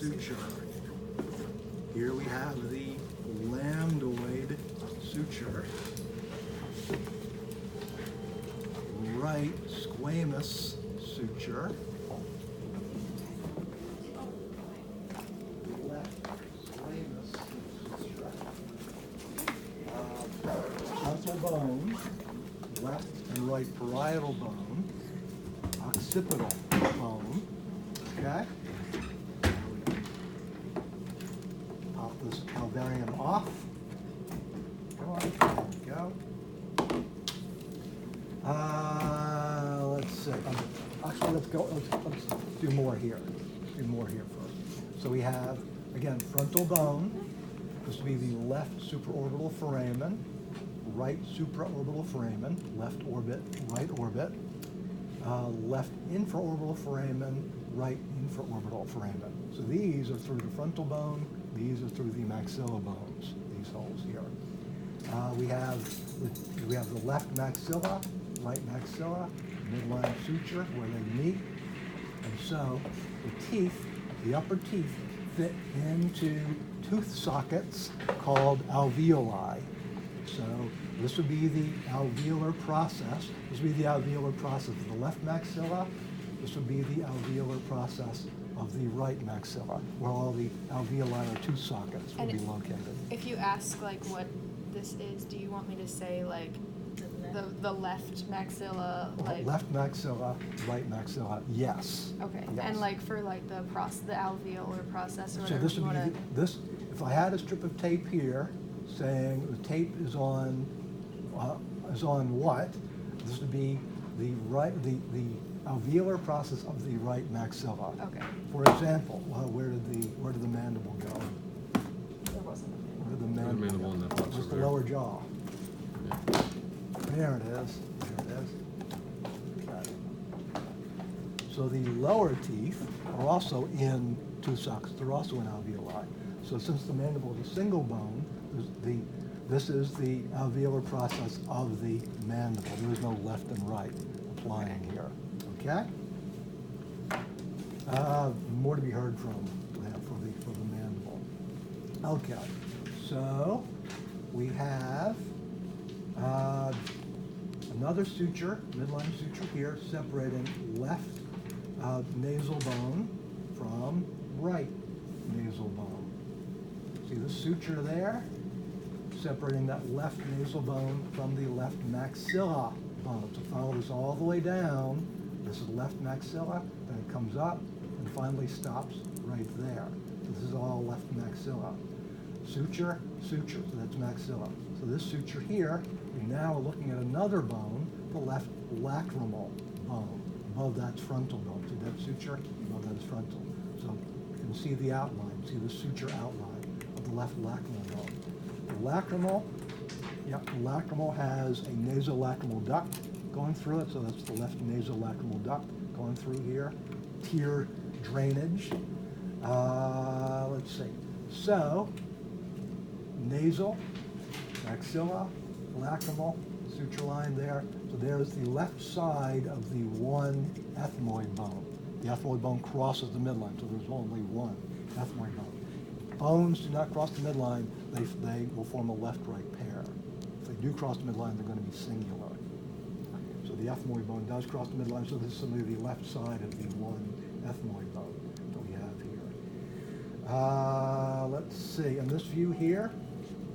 suture. Here we have the lambdoid suture. Right squamous suture. Left squamous suture. Frontal bone, left and right parietal bone, occipital bone. Okay? Pop this calvarium off. Come on, there we go. Let's see. Actually, let's do more here. Do more here first. So we have, again, frontal bone. This would be the left supraorbital foramen, right supraorbital foramen, left orbit, right orbit, left infraorbital foramen, right infraorbital foramen. So these are through the frontal bone. These are through the maxilla bones. These holes here. We have the left maxilla, right maxilla, midline suture where they meet, and so the teeth, the upper teeth, fit into tooth sockets called alveoli. So this would be the alveolar process. This would be the alveolar process of the left maxilla. This would be the alveolar process of the right maxilla, where all the alveoli or tooth sockets would be located. If you ask like what this is, do you want me to say like the left maxilla, like left maxilla, right maxilla? Yes. Okay. Yes. And like for like the alveolar process or So whatever. this would be this. If I had a strip of tape here saying the tape is on what, this would be the alveolar process of the right maxilla. Okay. For example, where did the mandible go? There wasn't. Where did the mandible go? in that box Where's over the there? lower jaw? Yeah. There it is. There it is. Okay. So the lower teeth are also in tooth sockets. They're also in alveoli. So since the mandible is a single bone, this is the alveolar process of the mandible. There is no left and right applying here. Okay? More to be heard from for the mandible. Okay. So we have another suture, midline suture here, separating left nasal bone from right nasal bone. See the suture there? Separating that left nasal bone from the left maxilla bone. So follow this all the way down. This is left maxilla, then it comes up and finally stops right there. So this is all left maxilla. Suture, suture, so that's maxilla. So this suture here, we now are looking at another bone, the left lacrimal bone. Above that's frontal bone. See that suture? Above that is frontal. So you can see the outline, see the suture outline of the left lacrimal bone. The lacrimal has a nasolacrimal duct going through it, so that's the left nasolacrimal duct going through here. Tear drainage. Let's see. So, nasal, maxilla, lacrimal, suture line there. So there's the left side of the one ethmoid bone. The ethmoid bone crosses the midline, so there's only one ethmoid bone. Bones do not cross the midline, they will form a left-right pair. If they do cross the midline, they're going to be singular. So the ethmoid bone does cross the midline, so this is simply the left side of the one ethmoid bone that we have here. Let's see, in this view here,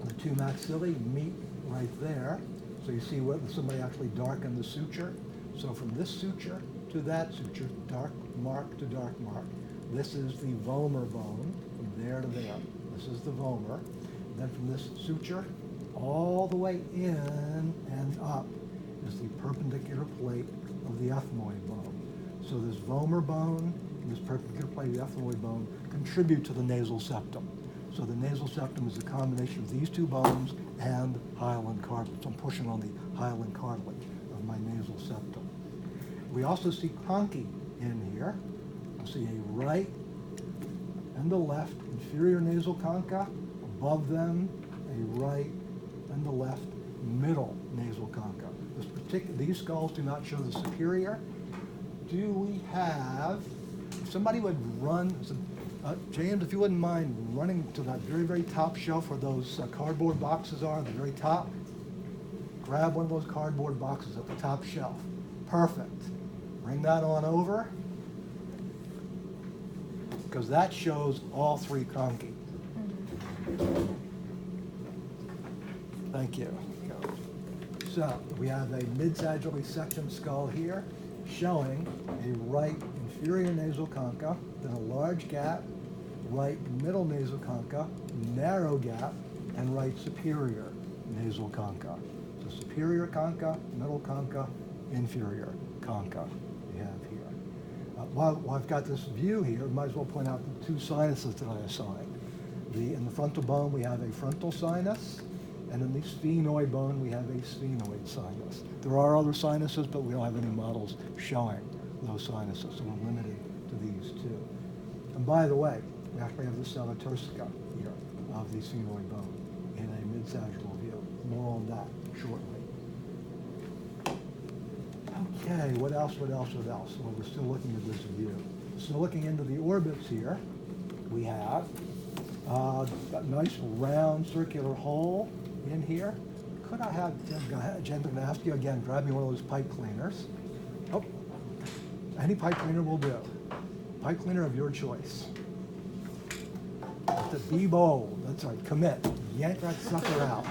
the two maxillae meet right there. So you see what somebody actually darkened the suture. So from this suture to that suture, dark mark to dark mark. This is the vomer bone, from there to there. This is the vomer. And then from this suture, all the way in and up is the perpendicular plate of the ethmoid bone. So this vomer bone and this perpendicular plate of the ethmoid bone contribute to the nasal septum. So the nasal septum is a combination of these two bones and hyaline cartilage. So I'm pushing on the hyaline cartilage of my nasal septum. We also see conchae in here. We see a right and a left inferior nasal concha. Above them, a right and a left middle nasal concha. These skulls do not show the superior. Do we have, if somebody would run, James, if you wouldn't mind running to that very, very top shelf where those cardboard boxes are, at the very top. Grab one of those cardboard boxes at the top shelf. Perfect. Bring that on over, because that shows all three conchi. Thank you. So we have a mid-sagittally sectioned skull here, showing a right inferior nasal concha, then a large gap, right middle nasal concha, narrow gap, and right superior nasal concha. So superior concha, middle concha, inferior concha we have here. While I've got this view here, might as well point out the two sinuses that I assigned. In the frontal bone, we have a frontal sinus, and in the sphenoid bone, we have a sphenoid sinus. There are other sinuses, but we don't have any models showing those sinuses, so we're limited to these two. And by the way, we actually have the sella turcica here of the sphenoid bone in a mid-sagittal view. More on that shortly. Okay, what else? Well, we're still looking at this view. So looking into the orbits here, we have that nice round circular hole in here. Could I have, Jen, I'm going to ask you again, grab me one of those pipe cleaners. Oh, any pipe cleaner will do. Pipe cleaner of your choice. To be bold, that's right, commit. Yank that sucker out.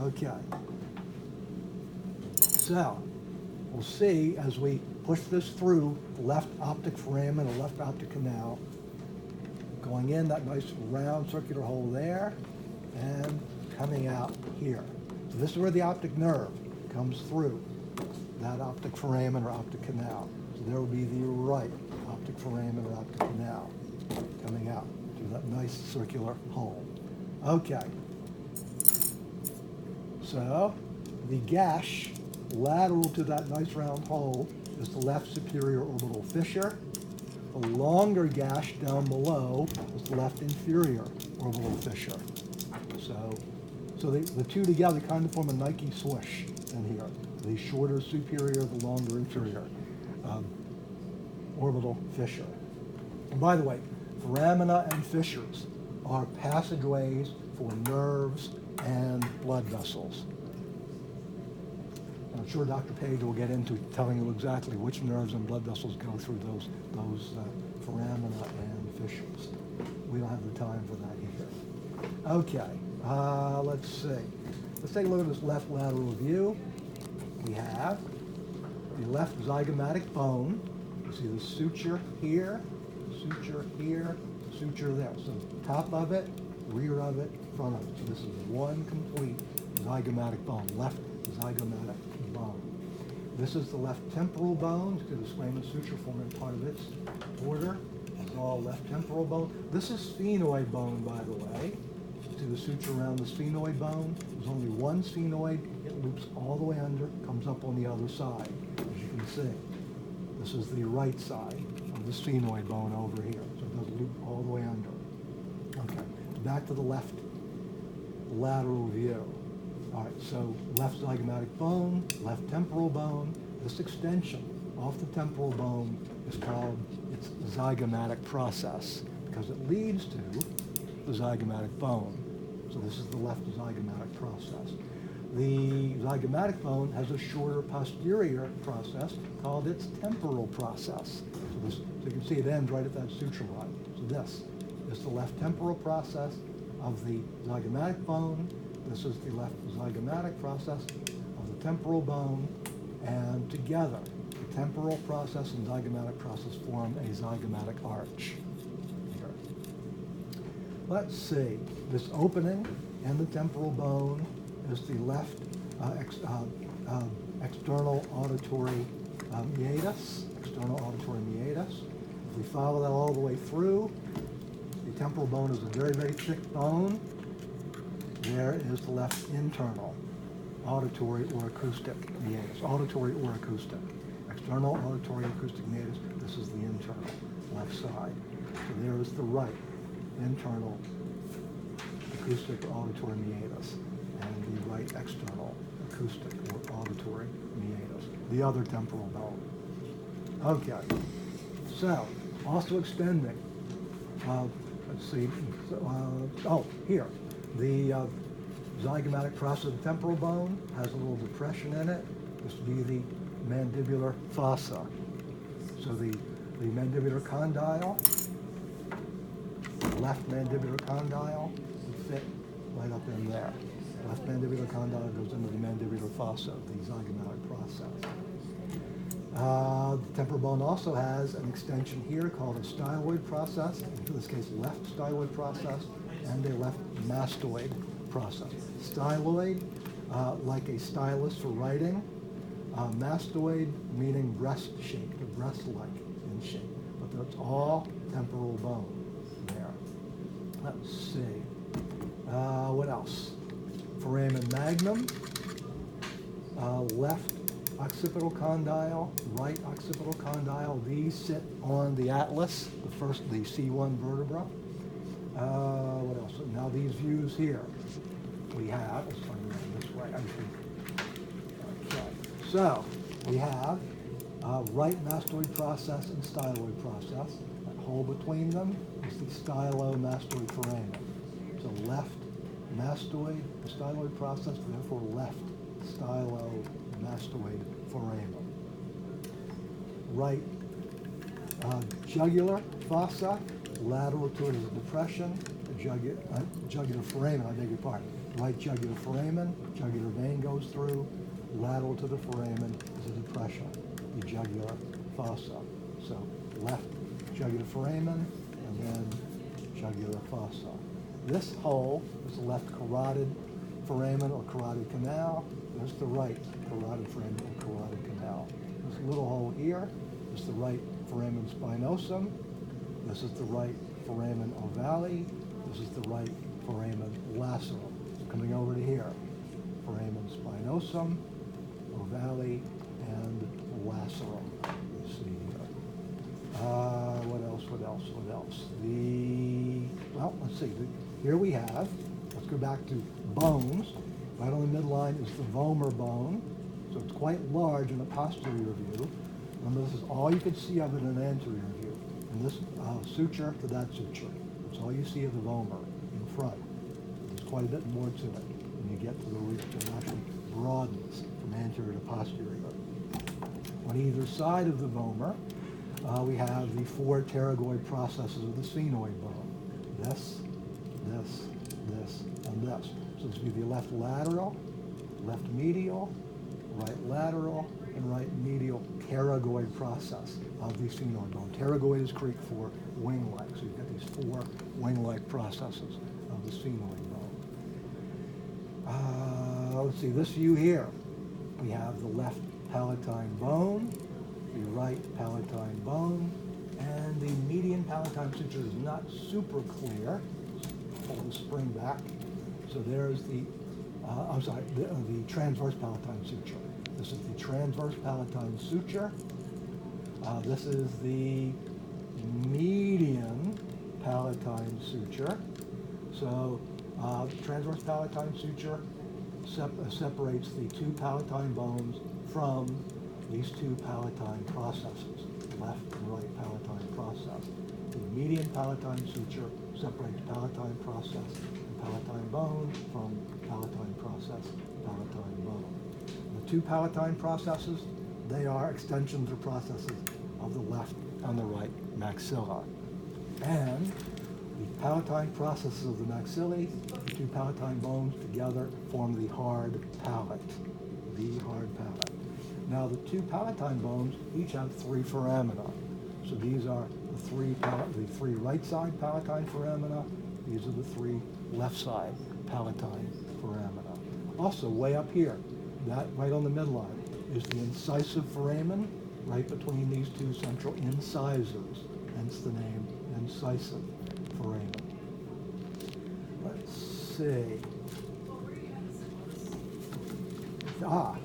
Okay. So, we'll see as we push this through the left optic foramen or left optic canal, going in that nice round circular hole there, and coming out here. So this is where the optic nerve comes through that optic foramen or optic canal. So there will be the right optic foramen or optic canal coming out through that nice circular hole. Okay. So the gash lateral to that nice round hole is the left superior orbital fissure. The longer gash down below is the left inferior orbital fissure. So the two together kind of form a Nike swoosh in here. The shorter superior, the longer inferior orbital fissure. And by the way, foramina and fissures are passageways for nerves and blood vessels. I'm sure Dr. Page will get into telling you exactly which nerves and blood vessels go through those foramina and fissures. We don't have the time for that here. Okay, let's see. Let's take a look at this left lateral view. We have the left zygomatic bone. You see the suture here, suture here, suture there. So top of it, rear of it, front of it. So this is one complete zygomatic bone, left zygomatic bone. This is the left temporal bone, because the squamous suture forming part of its border. It's all left temporal bone. This is sphenoid bone, by the way. See the suture around the sphenoid bone? There's only one sphenoid. It loops all the way under, comes up on the other side, as you can see. This is the right side of the sphenoid bone over here. So it does loop all the way under. Okay, back to the left lateral view. All right, so left zygomatic bone, left temporal bone. This extension off the temporal bone is called its zygomatic process because it leads to the zygomatic bone. So this is the left zygomatic process. The zygomatic bone has a shorter posterior process called its temporal process. So you can see it ends right at that suture line. So this is the left temporal process of the zygomatic bone. This is the left zygomatic process of the temporal bone, and together, the temporal process and zygomatic process form a zygomatic arch. Here. Let's see, this opening in the temporal bone is the left external auditory meatus, If we follow that all the way through, the temporal bone is a very, very thick bone. There is the left internal auditory or acoustic meatus, auditory or acoustic. External auditory acoustic meatus, this is the internal, left side. So there is the right internal acoustic or auditory meatus and the right external acoustic or auditory meatus, the other temporal bone. Okay, so also extending let's see, here. The zygomatic process of the temporal bone has a little depression in it. This would be the mandibular fossa. So the mandibular condyle, left mandibular condyle would fit right up in there. Left mandibular condyle goes into the mandibular fossa, the zygomatic process. The temporal bone also has an extension here called a styloid process, in this case left styloid process, and a left mastoid process. Styloid, like a stylus for writing. Mastoid, meaning breast-shaped, or breast-like in shape. But that's all temporal bone there. Let's see. What else? Foramen magnum, left occipital condyle, right occipital condyle. These sit on the atlas, the C1 vertebra. What else? Now these views here we have, let's turn around this way. Okay. So we have right mastoid process and styloid process. That hole between them is the stylomastoid foramen. So left mastoid, styloid process, therefore left stylomastoid foramen. Right jugular fossa, lateral to it is a depression. Jugular foramen, I beg your pardon. Right jugular foramen, jugular vein goes through. Lateral to the foramen is a depression, the jugular fossa. So left jugular foramen and then jugular fossa. This hole is the left carotid foramen or carotid canal. There's the right carotid foramen or carotid canal. This little hole here is the right foramen spinosum. This is the right foramen ovale. This is the right foramen lacerum. Coming over to here, foramen spinosum, ovale, and lacerum. Let's see here. What else? Let's see. Here we have, let's go back to bones. Right on the midline is the vomer bone. So it's quite large in a posterior view. Remember, this is all you could see of it in an anterior view. And this suture to that suture. That's all you see of the vomer in front. There's quite a bit more to it when you get to the root. It actually broadens from anterior to posterior. On either side of the vomer, we have the four pterygoid processes of the sphenoid bone. This, and this. So this would be the left lateral, left medial, right lateral, and right medial pterygoid process of the sphenoid bone. Pterygoid is Greek for wing-like. So you've got these four wing-like processes of the sphenoid bone. Let's see, this view here. We have the left palatine bone, the right palatine bone, and the median palatine suture is not super clear. Pull the spring back. So there's the transverse palatine suture. This is the transverse palatine suture. This is the median palatine suture. So transverse palatine suture separates the two palatine bones from these two palatine processes, left and right palatine process. The median palatine suture separates palatine process and palatine bone from palatine process, palatine bone. The two palatine processes, they are extensions or processes of the left and the right maxilla. And the palatine processes of the maxillae, the two palatine bones together form the hard palate, Now the two palatine bones each have three foramina. So these are the three right side palatine foramina. These are the three left side palatine foramina. Also, way up here, that right on the midline, is the incisive foramen, right between these two central incisors, hence the name incisive foramen. Let's see.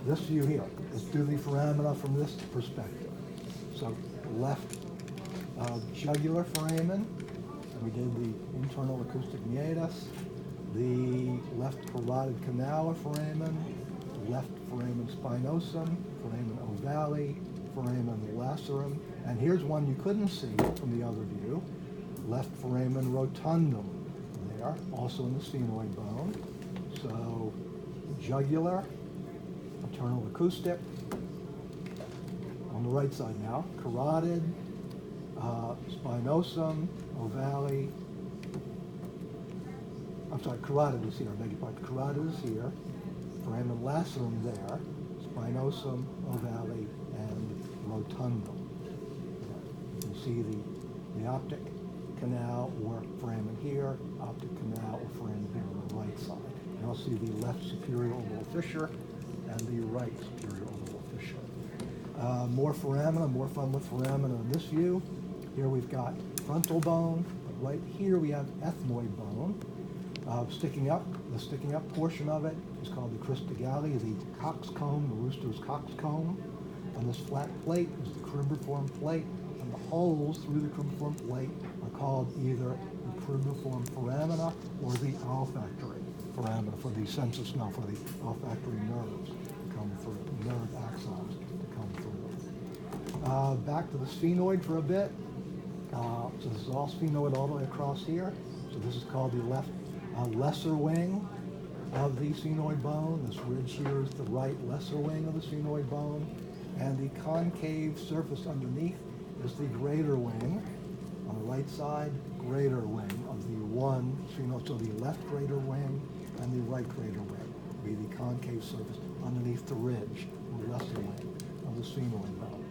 This view here. Let's do the foramina from this perspective. So left jugular foramen, we did the internal acoustic meatus, the left carotid canal foramen, left foramen spinosum, foramen ovale, foramen lacerum, and here's one you couldn't see from the other view, left foramen rotundum there, also in the sphenoid bone. So jugular, internal acoustic. On the right side now, carotid, spinosum, ovale. I'm sorry, carotid is here, I beg your pardon. Carotid is here, foramen lacerum there, spinosum, ovale, and rotundum. You can see the optic canal or foramen here, optic canal or foramen here on the right side. You also see the left superior orbital fissure and the right superior orbital fissure. More foramina, more fun with foramina in this view. Here we've got frontal bone, but right here we have ethmoid bone. Sticking up, the sticking up portion of it is called the cristagalli, the coxcomb, the rooster's coxcomb. And this flat plate is the cribriform plate, and the holes through the cribriform plate are called either the cribriform foramina or the olfactory foramina for the sense of smell, for the olfactory nerves to come through, nerve axons to come through. Back to the sphenoid for a bit. So this is all sphenoid all the way across here. So this is called the left lesser wing of the sphenoid bone. This ridge here is the right lesser wing of the sphenoid bone. And the concave surface underneath is the greater wing. On the right side, greater wing of the one sphenoid. So the left greater wing and the right greater wing will be the concave surface underneath the ridge, the lesser wing of the sphenoid bone.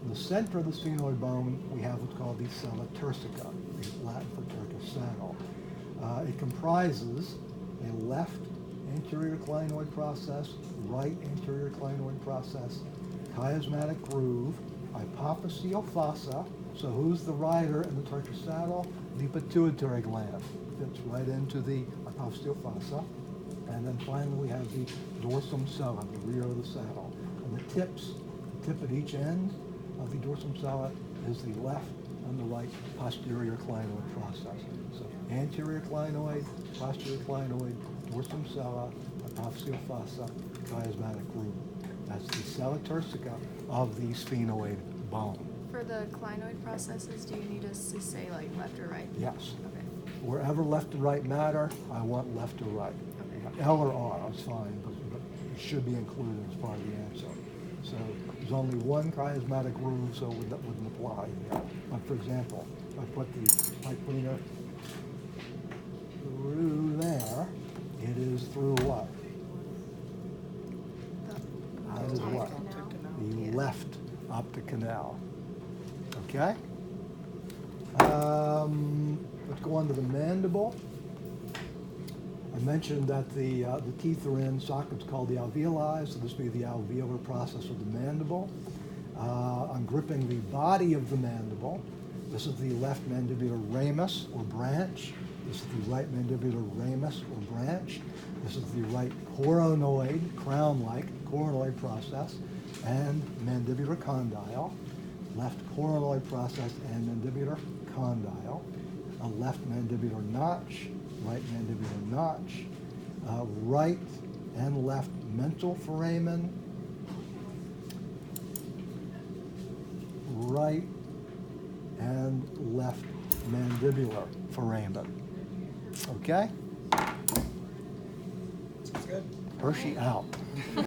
In the center of the sphenoid bone, we have what's called the sella turcica, Latin for Turkish saddle. It comprises a left anterior clinoid process, right anterior clinoid process, chiasmatic groove, hypophyseal fossa. So who's the rider in the Turkish saddle? The pituitary gland. Fits right into the hypophyseal fossa. And then finally we have the dorsum sella, the rear of the saddle. And the tip at each end of the dorsum sella is the left and the right posterior clinoid process. So anterior clinoid, posterior clinoid, dorsum sella, hypophyseal fossa, chiasmatic groove. That's the sella turcica of the sphenoid bone. For the clinoid processes, do you need us to say like left or right? Yes. Okay. Wherever left and right matter, I want left or right. Okay. L or R, that's fine, but it should be included as part of the answer. So there's only one chiasmatic groove, so that wouldn't apply here. But for example, if I put the pipe cleaner through there, it is through what? That is what? The left optic canal. Okay? Let's go on to the mandible. I mentioned that the teeth are in sockets called the alveoli, so this would be the alveolar process of the mandible. I'm gripping the body of the mandible. This is the left mandibular ramus or branch. This is the right mandibular ramus or branch. This is the right coronoid, crown-like coronoid process, and mandibular condyle. Left coronoid process and mandibular condyle. A left mandibular notch, right mandibular notch, right and left mental foramen, right and left mandibular foramen. Okay? Sounds good. Hershey out.